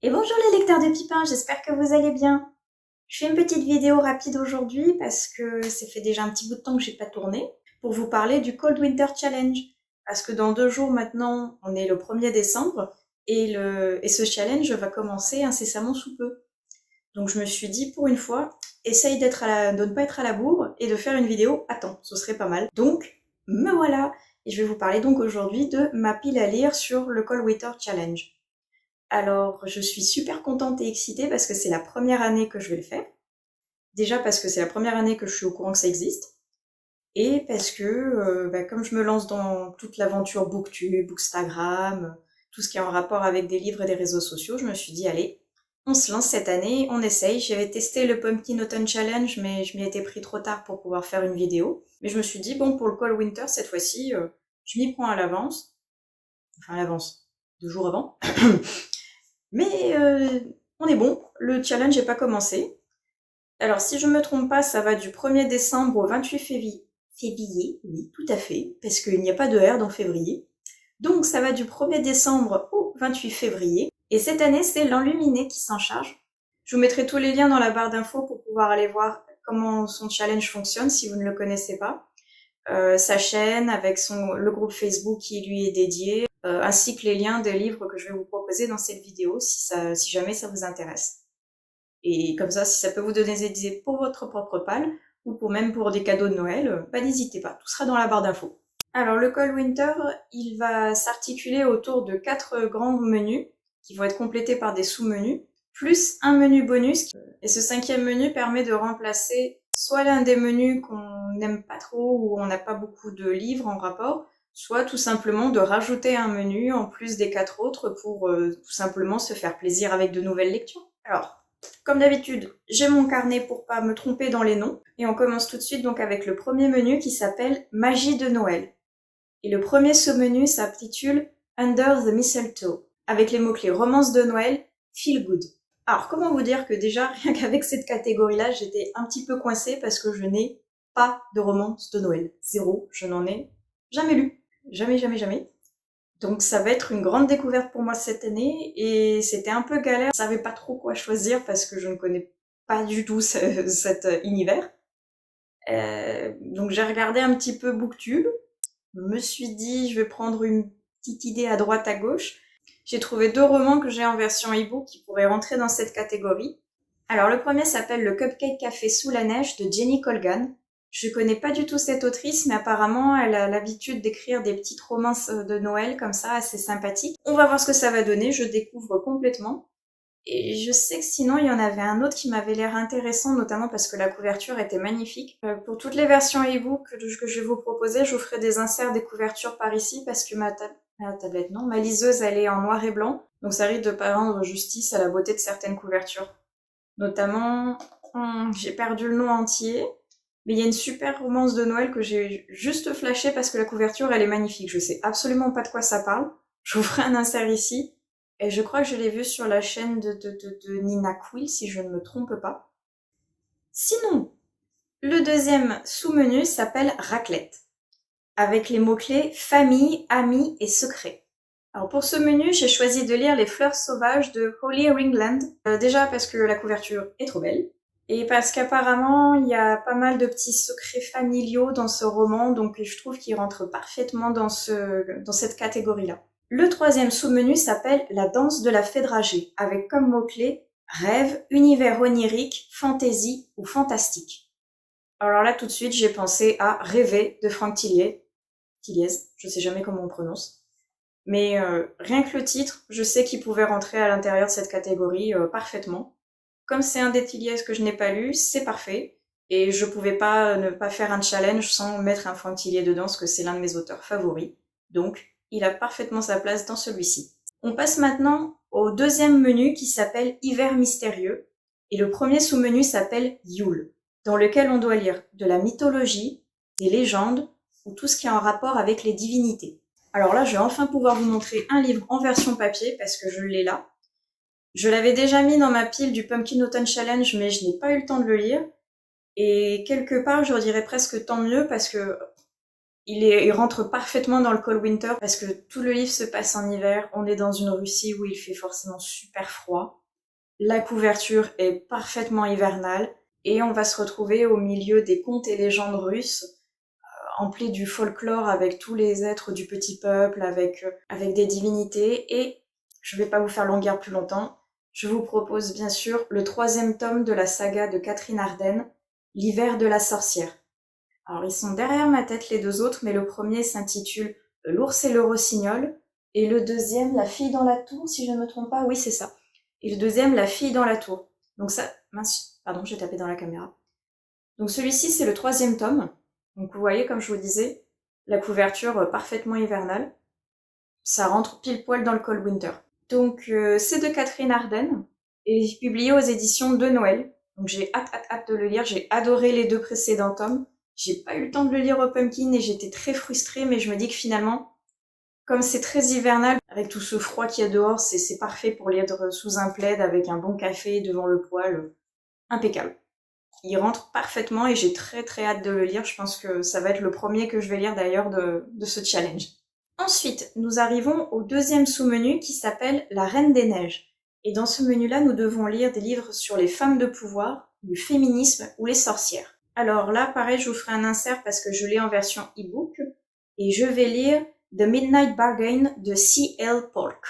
Et bonjour les lecteurs de Pipin, j'espère que vous allez bien. Je fais une petite vidéo rapide aujourd'hui parce que ça fait déjà un petit bout de temps que j'ai pas tourné pour vous parler du Cold Winter Challenge. Parce que dans 2 jours maintenant, on est le 1er décembre et ce challenge va commencer incessamment sous peu. Donc je me suis dit pour une fois, essaye de ne pas être à la bourre et de faire une vidéo à temps, ce serait pas mal. Donc me voilà. Et je vais vous parler donc aujourd'hui de ma pile à lire sur le Cold Winter Challenge. Alors, je suis super contente et excitée parce que c'est la première année que je vais le faire. Déjà parce que c'est la première année que je suis au courant que ça existe. Et parce que, comme je me lance dans toute l'aventure Booktube, Bookstagram, tout ce qui est en rapport avec des livres et des réseaux sociaux, je me suis dit, allez, on se lance cette année, on essaye. J'avais testé le Pumpkin Autumn Challenge, mais je m'y étais pris trop tard pour pouvoir faire une vidéo. Mais je me suis dit, bon, pour le Cold Winter, cette fois-ci, je m'y prends à l'avance. Enfin, à l'avance. 2 jours avant. Mais on est bon, le challenge n'est pas commencé. Alors si je me trompe pas, ça va du 1er décembre au 28 février. Février, oui, tout à fait, parce qu'il n'y a pas de R dans février. Donc ça va du 1er décembre au 28 février. Et cette année, c'est l'Enluminé qui s'en charge. Je vous mettrai tous les liens dans la barre d'infos pour pouvoir aller voir comment son challenge fonctionne si vous ne le connaissez pas. Sa chaîne avec le groupe Facebook qui lui est dédié, ainsi que les liens des livres que je vais vous proposer dans cette vidéo si jamais ça vous intéresse. Et comme ça, si ça peut vous donner des idées pour votre propre palle ou même pour des cadeaux de Noël, n'hésitez pas, tout sera dans la barre d'infos. Alors le Cold Winter, il va s'articuler autour de 4 grands menus qui vont être complétés par des sous-menus, plus un menu bonus. Et ce 5e menu permet de remplacer soit l'un des menus qu'on n'aime pas trop ou on n'a pas beaucoup de livres en rapport, soit tout simplement de rajouter un menu en plus des 4 autres pour tout simplement se faire plaisir avec de nouvelles lectures. Alors, comme d'habitude, j'ai mon carnet pour pas me tromper dans les noms. Et on commence tout de suite donc avec le premier menu qui s'appelle Magie de Noël. Et le premier sous-menu s'intitule Under the Mistletoe, avec les mots-clés romance de Noël, feel good. Alors comment vous dire que déjà, rien qu'avec cette catégorie-là, j'étais un petit peu coincée parce que je n'ai pas de romance de Noël. Zéro, je n'en ai jamais lu. Jamais, jamais, jamais. Donc ça va être une grande découverte pour moi cette année et c'était un peu galère. Je savais pas trop quoi choisir parce que je ne connais pas du tout cet univers. Donc j'ai regardé un petit peu Booktube. Je me suis dit je vais prendre une petite idée à droite à gauche. J'ai trouvé 2 romans que j'ai en version e-book qui pourraient rentrer dans cette catégorie. Alors le premier s'appelle Le Cupcake Café sous la neige de Jenny Colgan. Je connais pas du tout cette autrice, mais apparemment elle a l'habitude d'écrire des petites romances de Noël comme ça, assez sympathiques. On va voir ce que ça va donner, je découvre complètement. Et je sais que sinon il y en avait un autre qui m'avait l'air intéressant, notamment parce que la couverture était magnifique. Pour toutes les versions e-book que je vais vous proposer, je vous ferai des inserts des couvertures par ici parce que ma liseuse elle est en noir et blanc, donc ça risque de pas rendre justice à la beauté de certaines couvertures. Notamment, j'ai perdu le nom entier, mais il y a une super romance de Noël que j'ai juste flashée parce que la couverture elle est magnifique. Je sais absolument pas de quoi ça parle. Je vous ferai un insert ici. Et je crois que je l'ai vue sur la chaîne de Nina Quill, si je ne me trompe pas. Sinon, le deuxième sous-menu s'appelle Raclette, avec les mots-clés famille, amis et secret. Alors pour ce menu, j'ai choisi de lire Les Fleurs Sauvages de Holly Ringland. Déjà parce que la couverture est trop belle, et parce qu'apparemment il y a pas mal de petits secrets familiaux dans ce roman, donc je trouve qu'il rentre parfaitement dans cette catégorie-là. Le troisième sous-menu s'appelle La danse de la fée dragée, avec comme mots-clés rêve, univers onirique, fantaisie ou fantastique. Alors là, tout de suite, j'ai pensé à Rêver de Franck Tilliez, je sais jamais comment on prononce. Mais rien que le titre, je sais qu'il pouvait rentrer à l'intérieur de cette catégorie parfaitement. Comme c'est un des Tilliez que je n'ai pas lu, c'est parfait. Et je pouvais pas ne pas faire un challenge sans mettre un Franck Tilliez dedans, parce que c'est l'un de mes auteurs favoris. Donc, il a parfaitement sa place dans celui-ci. On passe maintenant au deuxième menu qui s'appelle Hiver mystérieux. Et le premier sous-menu s'appelle Yule, dans lequel on doit lire de la mythologie, des légendes, ou tout ce qui est en rapport avec les divinités. Alors là, je vais enfin pouvoir vous montrer un livre en version papier, parce que je l'ai là. Je l'avais déjà mis dans ma pile du Pumpkin Autumn Challenge, mais je n'ai pas eu le temps de le lire. Et quelque part, je dirais presque tant mieux, parce que Il rentre parfaitement dans le cold winter parce que tout le livre se passe en hiver. On est dans une Russie où il fait forcément super froid. La couverture est parfaitement hivernale et on va se retrouver au milieu des contes et légendes russes, emplis du folklore avec tous les êtres du petit peuple, avec des divinités. Et je vais pas vous faire longueur plus longtemps. Je vous propose bien sûr le 3e tome de la saga de Catherine Arden, L'hiver de la sorcière. Alors ils sont derrière ma tête les 2 autres, mais le premier s'intitule L'ours et le rossignol, et le deuxième La fille dans la tour, si je ne me trompe pas, oui c'est ça. Et le deuxième La fille dans la tour. Donc ça, mince, pardon, j'ai tapé dans la caméra. Donc celui-ci c'est le 3e tome. Donc vous voyez, comme je vous disais, la couverture parfaitement hivernale. Ça rentre pile poil dans le cold winter. Donc c'est de Catherine Arden, et publié aux éditions de Noël. Donc j'ai hâte de le lire, j'ai adoré les 2 précédents tomes. J'ai pas eu le temps de le lire au pumpkin et j'étais très frustrée, mais je me dis que finalement, comme c'est très hivernal, avec tout ce froid qu'il y a dehors, c'est parfait pour lire sous un plaid avec un bon café devant le poêle. Impeccable. Il rentre parfaitement et j'ai très hâte de le lire. Je pense que ça va être le premier que je vais lire d'ailleurs de ce challenge. Ensuite, nous arrivons au 2e sous-menu qui s'appelle La Reine des Neiges. Et dans ce menu-là, nous devons lire des livres sur les femmes de pouvoir, le féminisme ou les sorcières. Alors là, pareil, je vous ferai un insert parce que je l'ai en version e-book. Et je vais lire The Midnight Bargain de C.L. Polk.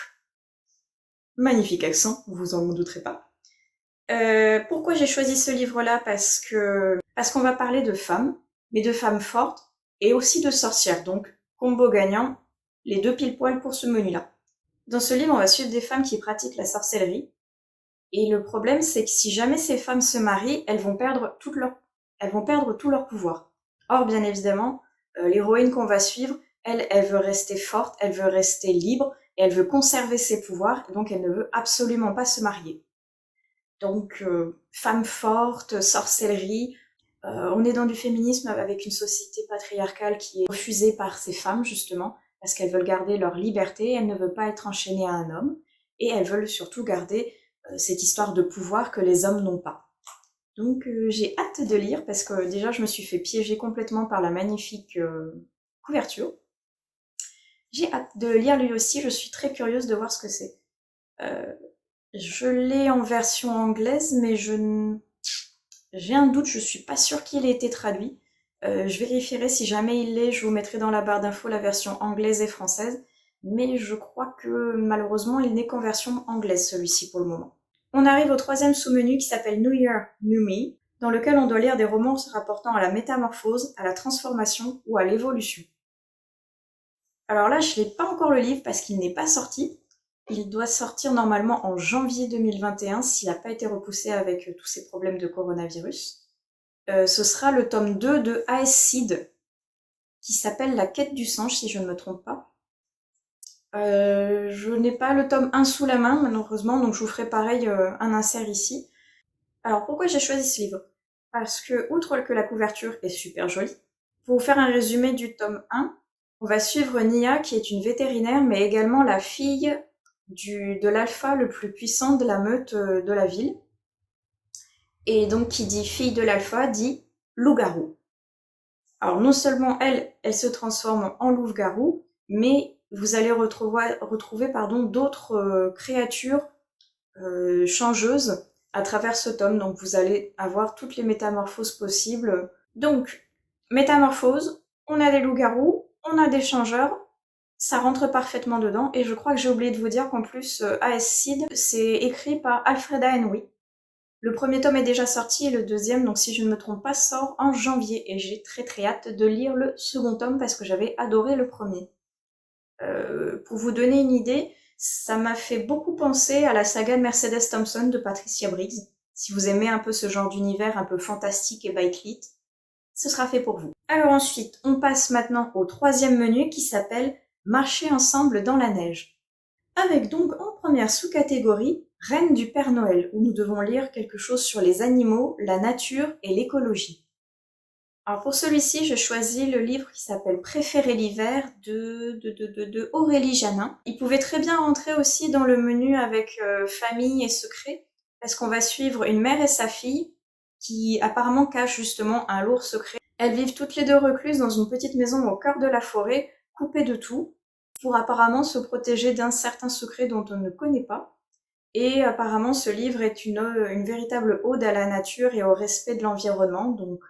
Magnifique accent, vous en douterez pas. Pourquoi j'ai choisi ce livre-là? Parce qu'on va parler de femmes, mais de femmes fortes, et aussi de sorcières. Donc, combo gagnant, les 2 pile poil pour ce menu-là. Dans ce livre, on va suivre des femmes qui pratiquent la sorcellerie. Et le problème, c'est que si jamais ces femmes se marient, elles vont perdre tout leur pouvoir. Or, bien évidemment, l'héroïne qu'on va suivre, elle veut rester forte, elle veut rester libre, et elle veut conserver ses pouvoirs, et donc elle ne veut absolument pas se marier. Donc, femme forte, sorcellerie, on est dans du féminisme avec une société patriarcale qui est refusée par ces femmes, justement, parce qu'elles veulent garder leur liberté, elles ne veulent pas être enchaînées à un homme, et elles veulent surtout garder cette histoire de pouvoir que les hommes n'ont pas. Donc j'ai hâte de lire parce que déjà je me suis fait piéger complètement par la magnifique couverture. J'ai hâte de le lire lui aussi, je suis très curieuse de voir ce que c'est. Je l'ai en version anglaise, mais j'ai un doute, je suis pas sûre qu'il ait été traduit. Je vérifierai si jamais il l'est, je vous mettrai dans la barre d'infos la version anglaise et française, mais je crois que malheureusement il n'est qu'en version anglaise celui-ci pour le moment. On arrive au 3e sous-menu qui s'appelle New Year, New Me, dans lequel on doit lire des romans se rapportant à la métamorphose, à la transformation ou à l'évolution. Alors là, je n'ai pas encore le livre parce qu'il n'est pas sorti. Il doit sortir normalement en janvier 2021 s'il n'a pas été repoussé avec tous ces problèmes de coronavirus. Ce sera le tome 2 de A.S. Seed, qui s'appelle La quête du sang, si je ne me trompe pas. Je n'ai pas le tome 1 sous la main, malheureusement, donc je vous ferai pareil un insert ici. Alors pourquoi j'ai choisi ce livre? Parce que, outre que la couverture est super jolie, pour vous faire un résumé du tome 1, on va suivre Nia qui est une vétérinaire, mais également la fille de l'alpha le plus puissant de la meute de la ville. Et donc qui dit fille de l'alpha dit loup-garou. Alors non seulement elle se transforme en loup-garou, mais vous allez retrouver d'autres créatures changeuses à travers ce tome. Donc vous allez avoir toutes les métamorphoses possibles. Donc, métamorphose, on a des loups-garous, on a des changeurs, ça rentre parfaitement dedans. Et je crois que j'ai oublié de vous dire qu'en plus, A.S. Seed, c'est écrit par Alfreda Henry. Le 1er tome est déjà sorti et le 2e, donc si je ne me trompe pas, sort en janvier. Et j'ai très hâte de lire le 2nd tome parce que j'avais adoré le premier. Pour vous donner une idée, ça m'a fait beaucoup penser à la saga de Mercedes Thompson de Patricia Briggs. Si vous aimez un peu ce genre d'univers un peu fantastique et bite-lit, ce sera fait pour vous. Alors ensuite, on passe maintenant au 3e menu qui s'appelle Marcher ensemble dans la neige. Avec donc en première sous-catégorie Reine du Père Noël, où nous devons lire quelque chose sur les animaux, la nature et l'écologie. Alors pour celui-ci, je choisis le livre qui s'appelle Préférer l'hiver de Aurélie Janin. Il pouvait très bien rentrer aussi dans le menu avec famille et secret, parce qu'on va suivre une mère et sa fille qui apparemment cachent justement un lourd secret. Elles vivent toutes les deux recluses dans une petite maison au cœur de la forêt, coupées de tout, pour apparemment se protéger d'un certain secret dont on ne connaît pas. Et apparemment, ce livre est une véritable ode à la nature et au respect de l'environnement, donc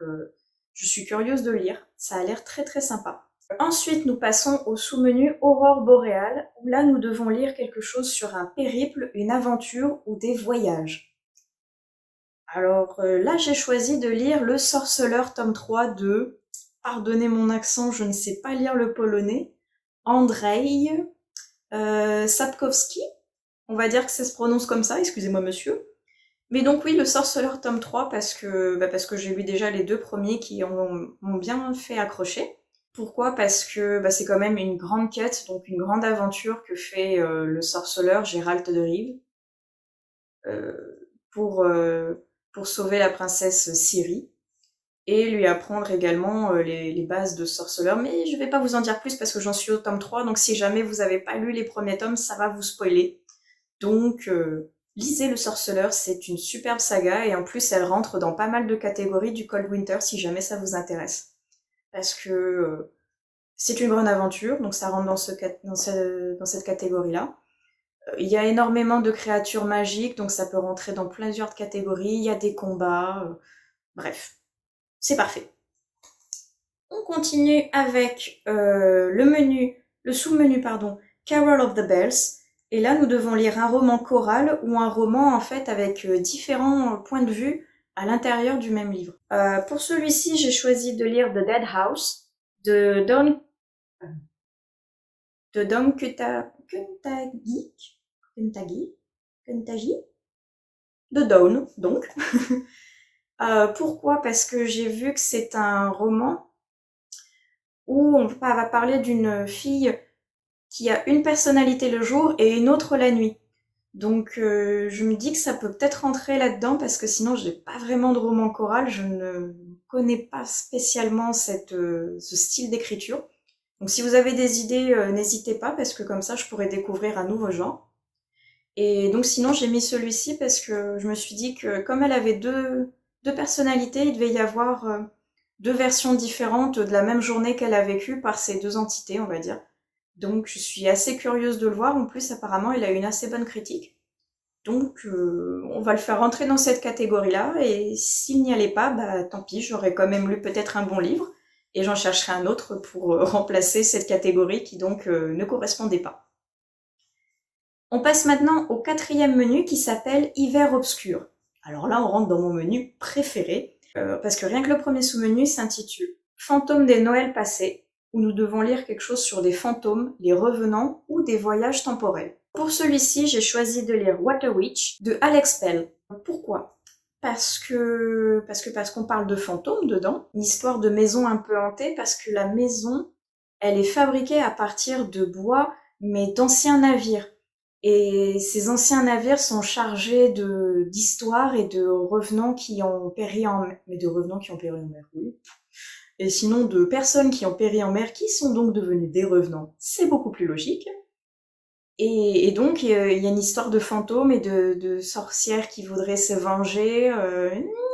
je suis curieuse de lire. Ça a l'air très très sympa. Ensuite, nous passons au sous-menu Aurore boréale, où là, nous devons lire quelque chose sur un périple, une aventure ou des voyages. Alors là, j'ai choisi de lire Le Sorceleur, tome 3 de, pardonnez mon accent, je ne sais pas lire le polonais, Andrzej Sapkowski. On va dire que ça se prononce comme ça, excusez-moi monsieur. Mais donc oui, Le Sorceleur, tome 3, parce que j'ai lu déjà les deux premiers qui m'ont bien fait accrocher. Pourquoi? Parce que c'est quand même une grande quête, donc une grande aventure que fait le sorceleur Gérald de Rive pour, pour sauver la princesse Ciri et lui apprendre également les bases de sorceleur. Mais je vais pas vous en dire plus parce que j'en suis au tome 3, donc si jamais vous avez pas lu les premiers tomes, ça va vous spoiler. Donc lisez Le Sorceleur, c'est une superbe saga et en plus elle rentre dans pas mal de catégories du Cold Winter si jamais ça vous intéresse. Parce que c'est une grande aventure, donc ça rentre dans cette catégorie-là. Il y a énormément de créatures magiques, donc ça peut rentrer dans plusieurs catégories. Il y a des combats, bref, c'est parfait. On continue avec le sous-menu, pardon, Carol of the Bells. Et là, nous devons lire un roman choral ou un roman en fait avec différents points de vue à l'intérieur du même livre. Pour celui-ci, j'ai choisi de lire The Dead House de Don Kuntagi, de Dawn, donc. Pourquoi? Parce que j'ai vu que c'est un roman où on va parler d'une fille qui a une personnalité le jour et une autre la nuit. Donc je me dis que ça peut peut-être rentrer là-dedans parce que sinon j'ai pas vraiment de roman choral, je ne connais pas spécialement ce style d'écriture. Donc si vous avez des idées, n'hésitez pas parce que comme ça je pourrais découvrir un nouveau genre. Et donc sinon j'ai mis celui-ci parce que je me suis dit que comme elle avait deux personnalités, il devait y avoir deux versions différentes de la même journée qu'elle a vécue par ces deux entités, on va dire. Donc je suis assez curieuse de le voir. En plus, apparemment, il a une assez bonne critique. Donc on va le faire rentrer dans cette catégorie-là. Et s'il n'y allait pas, tant pis, j'aurais quand même lu peut-être un bon livre. Et j'en chercherai un autre pour remplacer cette catégorie qui donc ne correspondait pas. On passe maintenant au quatrième menu qui s'appelle Hiver obscur. Alors là, on rentre dans mon menu préféré. Parce que rien que le premier sous-menu s'intitule Fantômes des Noëls passés, où nous devons lire quelque chose sur des fantômes, les revenants ou des voyages temporels. Pour celui-ci, j'ai choisi de lire Water Witch de Alex Pell. Pourquoi? Parce qu'on parle de fantômes dedans, une histoire de maison un peu hantée, parce que la maison, elle est fabriquée à partir de bois, mais d'anciens navires. Et ces anciens navires sont chargés d'histoires et de revenants qui ont péri en mer. Mais de revenants qui ont péri en mer, oui. Et sinon de personnes qui ont péri en mer, qui sont donc devenues des revenants. C'est beaucoup plus logique. Et donc, il y a une histoire de fantômes et de sorcières qui voudraient se venger.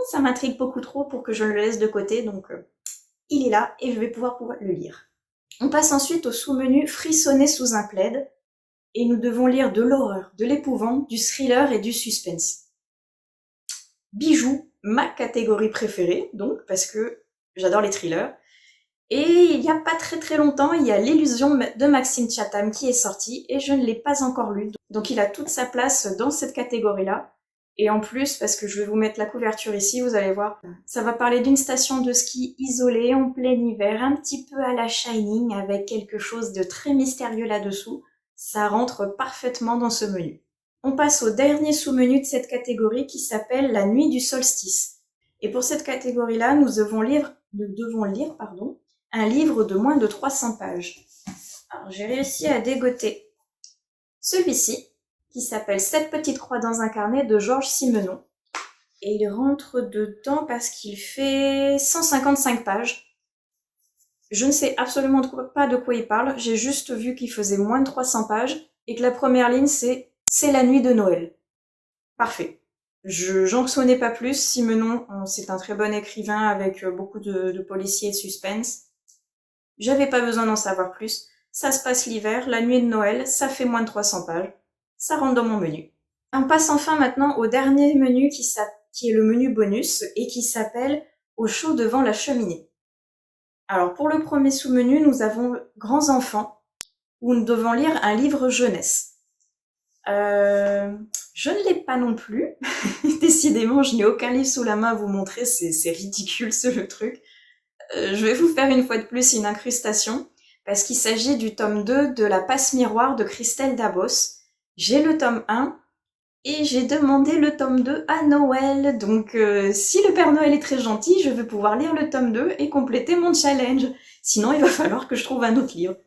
Ça m'intrigue beaucoup trop pour que je le laisse de côté, donc il est là et je vais pouvoir le lire. On passe ensuite au sous-menu Frissonner sous un plaid, et nous devons lire de l'horreur, de l'épouvante, du thriller et du suspense. Bijoux, ma catégorie préférée, donc, parce que j'adore les thrillers. Et il n'y a pas très très longtemps, il y a L'Illusion de Maxime Chatham qui est sorti et je ne l'ai pas encore lu. Donc il a toute sa place dans cette catégorie-là. Et en plus, parce que je vais vous mettre la couverture ici, vous allez voir, ça va parler d'une station de ski isolée en plein hiver, un petit peu à la Shining, avec quelque chose de très mystérieux là-dessous. Ça rentre parfaitement dans ce menu. On passe au dernier sous-menu de cette catégorie qui s'appelle La Nuit du Solstice. Et pour cette catégorie-là, nous devons lire un livre de moins de 300 pages. Alors j'ai réussi à dégoter celui-ci, qui s'appelle 7 petites croix dans un carnet de Georges Simenon. Et il rentre dedans parce qu'il fait 155 pages. Je ne sais absolument pas de quoi il parle, j'ai juste vu qu'il faisait moins de 300 pages et que la première ligne c'est la nuit de Noël. Parfait. J'en connais pas plus. Simenon, c'est un très bon écrivain avec beaucoup de policiers et de suspense. J'avais pas besoin d'en savoir plus. Ça se passe l'hiver, la nuit de Noël, ça fait moins de 300 pages. Ça rentre dans mon menu. On passe enfin maintenant au dernier menu qui est le menu bonus et qui s'appelle Au chaud devant la cheminée. Alors pour le premier sous-menu, nous avons Grands enfants, où nous devons lire un livre jeunesse. Je ne l'ai pas non plus. Décidément, je n'ai aucun livre sous la main à vous montrer, c'est ridicule ce truc. Je vais vous faire une fois de plus une incrustation, parce qu'il s'agit du tome 2 de La Passe Miroir de Christelle Dabos. J'ai le tome 1, et j'ai demandé le tome 2 à Noël, donc si le Père Noël est très gentil, je vais pouvoir lire le tome 2 et compléter mon challenge. Sinon, il va falloir que je trouve un autre livre.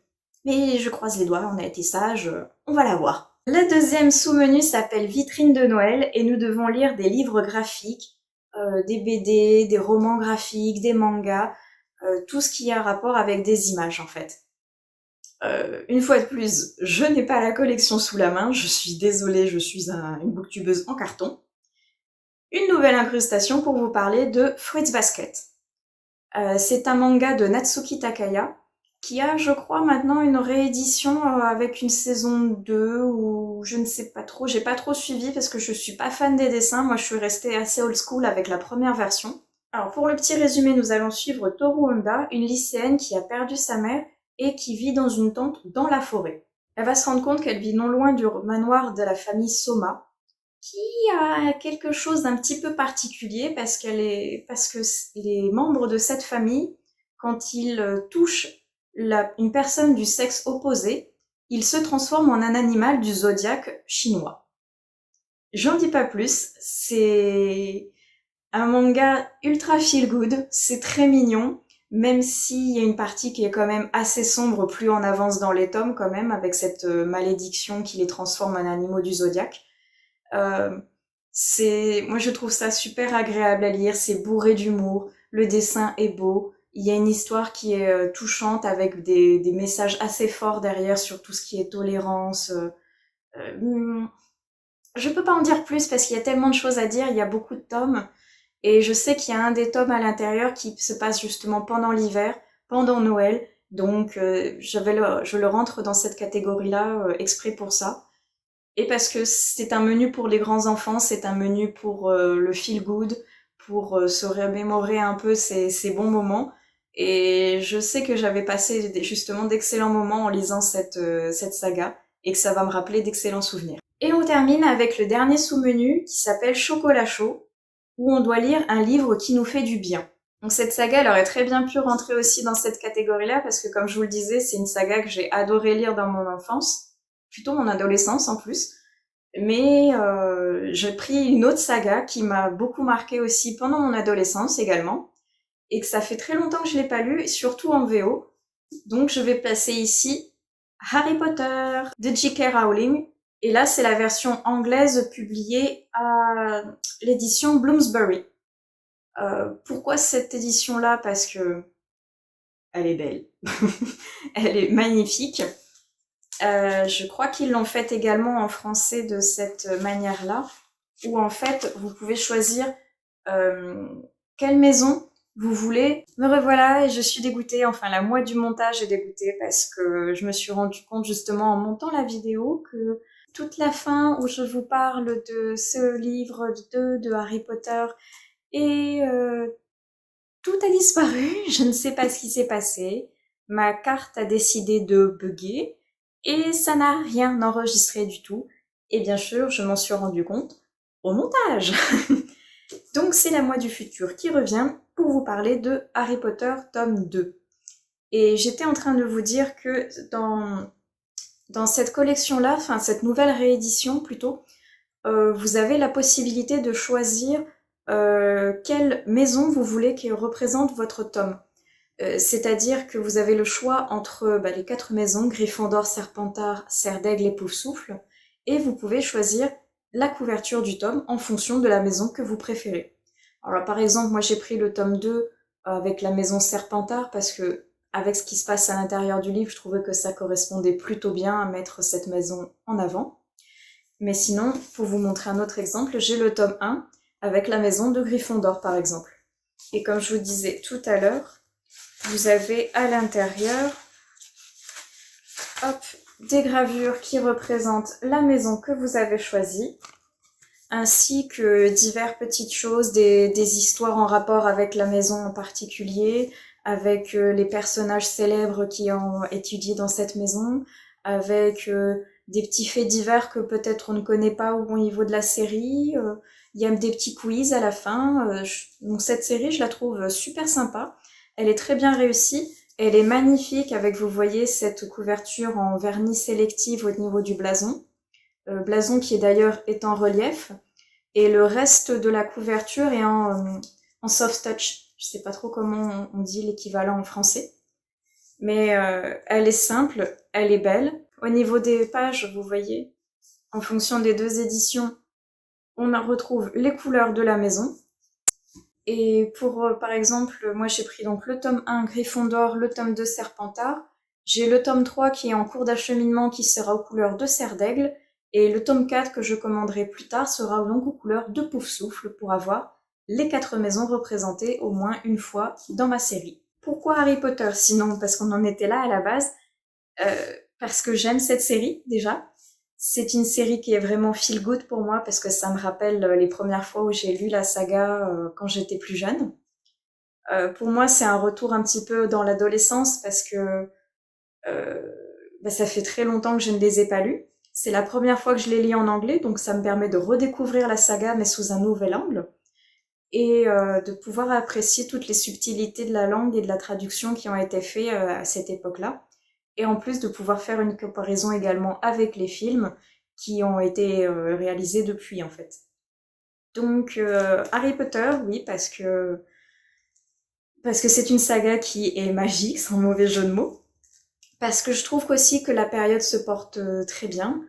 Mais je croise les doigts, on a été sages, on va la voir. Le deuxième sous-menu s'appelle Vitrine de Noël et nous devons lire des livres graphiques, des BD, des romans graphiques, des mangas, tout ce qui a rapport avec des images en fait. Une fois de plus, je n'ai pas la collection sous la main, je suis désolée, je suis une booktubeuse en carton. Une nouvelle incrustation pour vous parler de Fruits Basket. C'est un manga de Natsuki Takaya, qui a, je crois, maintenant une réédition avec une saison 2, ou je ne sais pas trop, j'ai pas trop suivi parce que je suis pas fan des dessins, moi je suis restée assez old school avec la première version. Alors pour le petit résumé, nous allons suivre Toru Honda, une lycéenne qui a perdu sa mère et qui vit dans une tente dans la forêt. Elle va se rendre compte qu'elle vit non loin du manoir de la famille Soma, qui a quelque chose d'un petit peu particulier parce que les membres de cette famille, quand ils touchent une personne du sexe opposé, ils se transforment en un animal du zodiaque chinois. J'en dis pas plus, c'est un manga ultra feel good, c'est très mignon, même s'il y a une partie qui est quand même assez sombre plus on avance dans les tomes quand même, avec cette malédiction qui les transforme en animaux du zodiaque. Euh, moi je trouve ça super agréable à lire, c'est bourré d'humour, le dessin est beau, il y a une histoire qui est touchante avec des messages assez forts derrière sur tout ce qui est tolérance. Je peux pas en dire plus parce qu'il y a tellement de choses à dire, il y a beaucoup de tomes, et je sais qu'il y a un des tomes à l'intérieur qui se passe justement pendant l'hiver, pendant Noël, donc je le rentre dans cette catégorie-là exprès pour ça. Et parce que c'est un menu pour les grands enfants, c'est un menu pour le feel good, pour se remémorer un peu ces bons moments. Et je sais que j'avais passé justement d'excellents moments en lisant cette saga et que ça va me rappeler d'excellents souvenirs. Et on termine avec le dernier sous-menu qui s'appelle Chocolat chaud, où on doit lire un livre qui nous fait du bien. Donc cette saga, elle aurait très bien pu rentrer aussi dans cette catégorie-là parce que comme je vous le disais, c'est une saga que j'ai adoré lire dans mon enfance, plutôt mon adolescence en plus. Mais j'ai pris une autre saga qui m'a beaucoup marqué aussi pendant mon adolescence également, et que ça fait très longtemps que je l'ai pas lu, surtout en VO. Donc je vais placer ici Harry Potter de J.K. Rowling, et là c'est la version anglaise publiée à l'édition Bloomsbury. Pourquoi cette édition-là? Parce que elle est belle, elle est magnifique. Je crois qu'ils l'ont fait également en français de cette manière-là, où en fait vous pouvez choisir quelle maison vous voulez. Me revoilà et je suis dégoûtée, enfin la moitié du montage est dégoûtée parce que je me suis rendu compte justement en montant la vidéo que toute la fin où je vous parle de ce livre de Harry Potter et tout a disparu, je ne sais pas ce qui s'est passé, ma carte a décidé de bugger et ça n'a rien enregistré du tout. Et bien sûr, je m'en suis rendu compte au montage. Donc c'est la moi du futur qui revient pour vous parler de Harry Potter tome 2. Et j'étais en train de vous dire que dans cette collection-là, enfin cette nouvelle réédition plutôt, vous avez la possibilité de choisir quelle maison vous voulez qui représente votre tome. C'est-à-dire que vous avez le choix entre les 4 maisons, Gryffondor, Serpentard, Serre d'Aigle et Poufsouffle, et vous pouvez choisir la couverture du tome en fonction de la maison que vous préférez. Alors par exemple, moi j'ai pris le tome 2 avec la maison Serpentard parce que avec ce qui se passe à l'intérieur du livre, je trouvais que ça correspondait plutôt bien à mettre cette maison en avant. Mais sinon, pour vous montrer un autre exemple, j'ai le tome 1 avec la maison de Gryffondor par exemple. Et comme je vous disais tout à l'heure, vous avez à l'intérieur des gravures qui représentent la maison que vous avez choisie, ainsi que diverses petites choses, des histoires en rapport avec la maison en particulier, avec les personnages célèbres qui ont étudié dans cette maison, avec des petits faits divers que peut-être on ne connaît pas au niveau de la série. Il y a des petits quiz à la fin. Donc cette série, je la trouve super sympa. Elle est très bien réussie. Elle est magnifique avec, vous voyez, cette couverture en vernis sélectif au niveau du blason. Blason qui est d'ailleurs est en relief. Et le reste de la couverture est en soft touch. Je sais pas trop comment on dit l'équivalent en français. Mais elle est simple, elle est belle. Au niveau des pages, vous voyez, en fonction des deux éditions, on retrouve les couleurs de la maison. Et pour, par exemple, moi j'ai pris donc le tome 1 Gryffondor, le tome 2 Serpentard. J'ai le tome 3 qui est en cours d'acheminement qui sera aux couleurs de Serre d'Aigle. Et le tome 4 que je commanderai plus tard sera donc aux couleurs de Poufsouffle pour avoir les 4 maisons représentées au moins une fois dans ma série. Pourquoi Harry Potter sinon? Parce qu'on en était là à la base. Parce que j'aime cette série déjà. C'est une série qui est vraiment feel good pour moi parce que ça me rappelle les premières fois où j'ai lu la saga quand j'étais plus jeune. Pour moi, c'est un retour un petit peu dans l'adolescence parce que ça fait très longtemps que je ne les ai pas lus. C'est la première fois que je les lis en anglais, donc ça me permet de redécouvrir la saga mais sous un nouvel angle et de pouvoir apprécier toutes les subtilités de la langue et de la traduction qui ont été faites à cette époque-là. Et en plus de pouvoir faire une comparaison également avec les films qui ont été réalisés depuis en fait. Donc Harry Potter, oui, parce que c'est une saga qui est magique, sans mauvais jeu de mots. Parce que je trouve aussi que la période se porte très bien.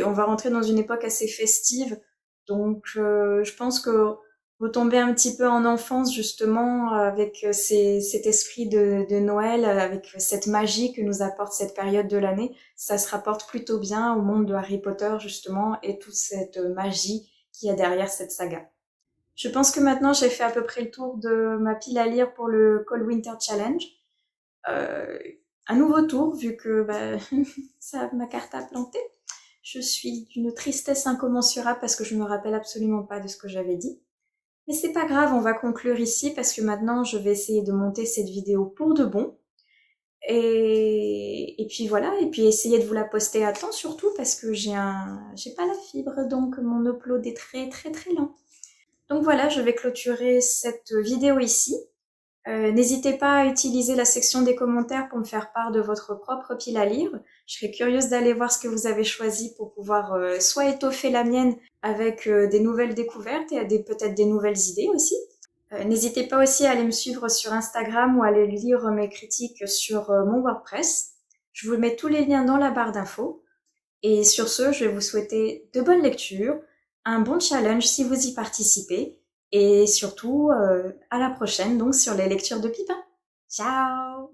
On va rentrer dans une époque assez festive, donc je pense que retomber un petit peu en enfance justement avec cet esprit de Noël, avec cette magie que nous apporte cette période de l'année, ça se rapporte plutôt bien au monde de Harry Potter justement et toute cette magie qu'il y a derrière cette saga. Je pense que maintenant j'ai fait à peu près le tour de ma pile à lire pour le Cold Winter Challenge. Un nouveau tour vu que ça ma carte a planté. Je suis d'une tristesse incommensurable parce que je me rappelle absolument pas de ce que j'avais dit. Mais c'est pas grave, on va conclure ici parce que maintenant je vais essayer de monter cette vidéo pour de bon. Et puis voilà, et puis essayer de vous la poster à temps surtout parce que j'ai pas la fibre donc mon upload est très très très lent. Donc voilà, je vais clôturer cette vidéo ici. N'hésitez pas à utiliser la section des commentaires pour me faire part de votre propre pile à lire. Je serais curieuse d'aller voir ce que vous avez choisi pour pouvoir soit étoffer la mienne avec des nouvelles découvertes et peut-être des nouvelles idées aussi. N'hésitez pas aussi à aller me suivre sur Instagram ou à aller lire mes critiques sur mon WordPress. Je vous mets tous les liens dans la barre d'infos. Et sur ce, je vais vous souhaiter de bonnes lectures, un bon challenge si vous y participez, et surtout à la prochaine donc sur les lectures de Pipin. Ciao!